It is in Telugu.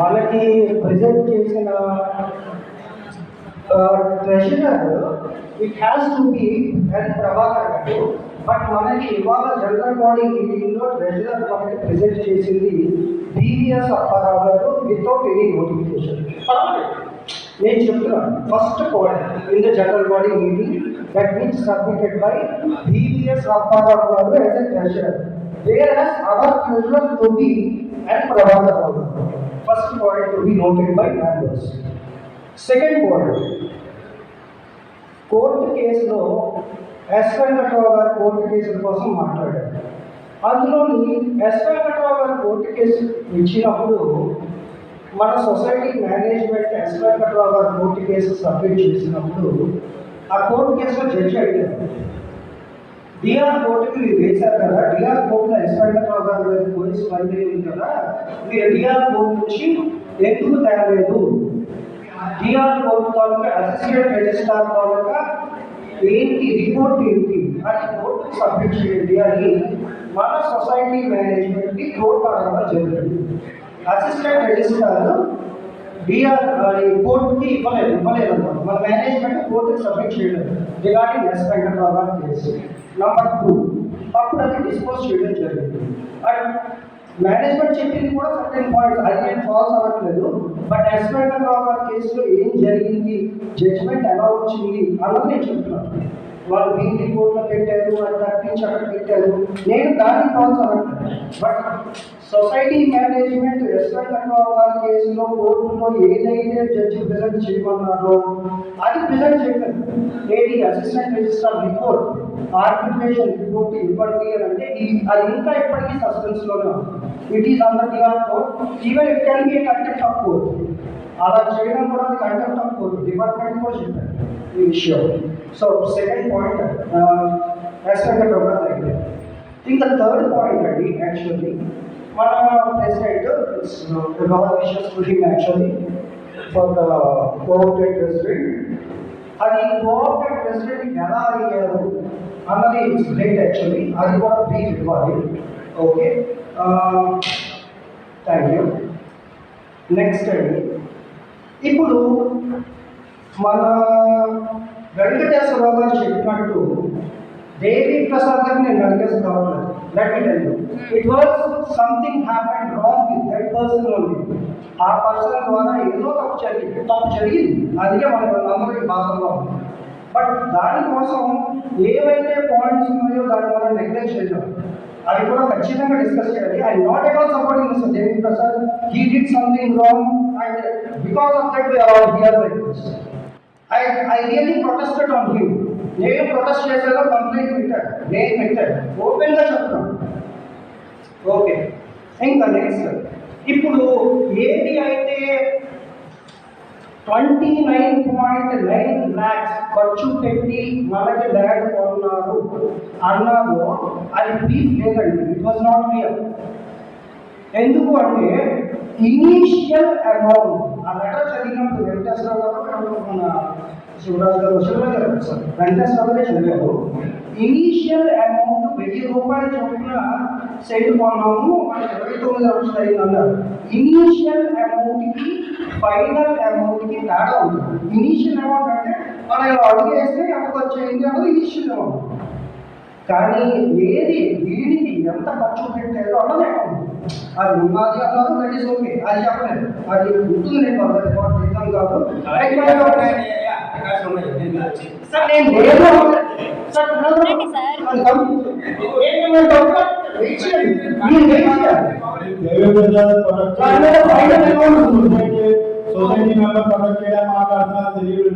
మనకి ప్రెజెంట్ చేసిన treasurer it has to be and Prabhakar garu. But మనకి ఇవాళ జనరల్ బాడీ మీటింగ్లో ట్రెజరర్ మనకి ప్రెజెంట్ చేసింది BVS Apparao garu without any notification. నేను చెప్తున్నాను first point in the general body meeting that means submitted by BVS Apparao garu as a treasurer, whereas our treasurer to be and Prabhakar Rao. First point to be noted by members. Second point, court కేసులో ఎస్ వెంకట్రావు గారు కోర్టు కేసుల కోసం మాట్లాడారు. అందులోని ఎస్ వెంకట్రావు గారు కోర్టు కేసు ఇచ్చినప్పుడు మన సొసైటీ మేనేజ్మెంట్ ఎస్ వెంకట్రావు గారు కోర్టు కేసు సబ్మిట్ చేసినప్పుడు ఆ కోర్టు కేసులో జడ్జి అడిగారు, డిఆర్ కోర్టుకి మీరు వేశారు కదా, డిఆర్ కోర్టులో ఎస్ వెంకట్రావు గారు పోలీసు పరిధి ఉంది కదా, మీరు డిఆర్ కోర్టు నుంచి ఎందుకు తేలేదు, డిఆర్ కోర్టు తాలూకా అసిస్టెంట్ రిజిస్ట్రార్ తాలూకా ఏంటి రిపోర్ట్ ఏంటి అది కోర్టుకు సబ్మిట్ చేయండి అని మన సొసైటీ మేనేజ్మెంట్కి కోర్టు అడగడం జరిగింది. అసిస్టెంట్ రిజిస్ట్రార్ డిఆర్ కోర్టుకి ఇవ్వలేదు అన్నమాట. మన మేనేజ్మెంట్ కోర్టుకి సబ్మిట్ చేయలేదు రిగార్డింగ్ ఎస్ వెంకట్రావు గారి కేసు. నెంబర్ 2, అప్పుడు అది డిస్పోజ్ చేయడం జరిగింది. అండ్ మేనేజ్మెంట్ చెప్పింది కూడా సర్టెన్ పాయింట్స్ అది నేను ఫాల్స్ అవ్వట్లేదు. బట్ ఎస్ వెంకట్రావు గారి కేసులో ఏం జరిగింది, జడ్జిమెంట్ ఎలా వచ్చింది అన్నది నేను చెప్తున్నాను. వాళ్ళు బీ రిపోర్ట్లో పెట్టారు, వాళ్ళు తప్పించి అక్కడ పెట్టారు, నేను దాన్ని ఫాల్స్ అవ్వట్లేదు. But society management S Venkatrao గారి కేసులో కోర్టులో ఏదైతే జడ్జి ప్రెజెంట్ చేయమన్నారో అది ప్రెజెంట్ చేయలేదు. ఏది assistant registrar report arbitration report ఇవ్వండి అని అంటే అది ఇంకా ఇప్పటికీ సస్పెన్స్లోనే ఉంది. It is under DR court, even it can be a contempt of court. అలా చేయడం కూడా అది కంటెంప్ట్ ఆఫ్ కోర్ట్, డిపార్ట్మెంట్ కూడా చెప్పారు ఈ విషయం. So second point S Venkatrao garu అయితే ఇంకా థర్డ్ పాయింట్ అండి, యాక్చువల్లీ మన ప్రెసిడెంట్ విషయస్ to him actually for the cooperative president. అది కోఆపరేటివ్ ప్రెసిడెంట్ ఎలా అడిగారు అన్నది ఇట్స్ గ్రేట్ యాక్చువల్లీ, అది కూడా బ్రీఫ్ ఇవ్వాలి. Okay, thank you. నెక్స్ట్ అండి, ఇప్పుడు మన వెంకటేశ్వరరావు గారు చెప్పినట్టు దేవి ప్రసాద్ గారు నేను వెంకటేశ్వర కావట్లేదు. Let me tell you, it was something happened wrong with that person only. ఆ పర్సన్ ద్వారా ఏదో తప్పు జరిగింది, అందుకే అందరికీ బాధలో ఉంది. బట్ దానికోసం ఏవైతే పాయింట్స్ ఉన్నాయో దాన్ని మనం నెగ్లెక్ట్ చేద్దాం, అవి కూడా ఖచ్చితంగా డిస్కస్ చేయాలి. I not at all supporting mister Devi Prasad, he did something wrong and because of that we are all here like this. I really protested on him. నేను ప్రొటెస్ట్ చేసేదో కంప్లైంట్ పెట్టాను, నేను పెట్టాను, ఓపెన్గా చెప్తున్నాను. ఓకే, ఇంకా నెక్స్ట్, ఇప్పుడు ఏది అయితే 29.9 lakhs ఖర్చు పెట్టి మనకి ల్యాండ్ కొన్నారు అన్నారో అది బ్రీఫ్ లేదండి, ఇట్ వాజ్ నాట్ క్లియర్. ఎందుకు అంటే ఇనీషియల్ అమౌంట్, ఆ లెటర్ చదివినప్పుడు వెంకటేశ్వరరావు గారు మన శివరాజు గారు సార్ వెంకటేశ్వరరావు గారే చదివారు. ఇనీషియల్ అమౌంట్ 1000 రూపాయలు చొప్పున సెట్ కొన్నాము, మనకి 29 లక్షలు అయింది అన్నారు. ఇనీషియల్ అమౌంట్కి ఫైనల్ అమౌంట్కి తేడా ఉంటుంది. ఇనీషియల్ అమౌంట్ అంటే మనం ఇలా అడుగు వేస్తే ఎంత ఖర్చు అయింది అన్నది ఇనీషియల్ అమౌంట్. కానీ ఏది దీనికి ఎంత ఖర్చు పెట్టారో అన్నది అకౌంట్. అది ఉన్నది అన్నారు, దట్ ఈస్ ఓకే, అది చెప్పలేదు, అది ఉంటుంది. నేను అర్థం కాదు సొసైటీ మెంబర్ ప్రొటెక్ట్ చేయడం మాట్లాడుతున్నారు తెలియదు.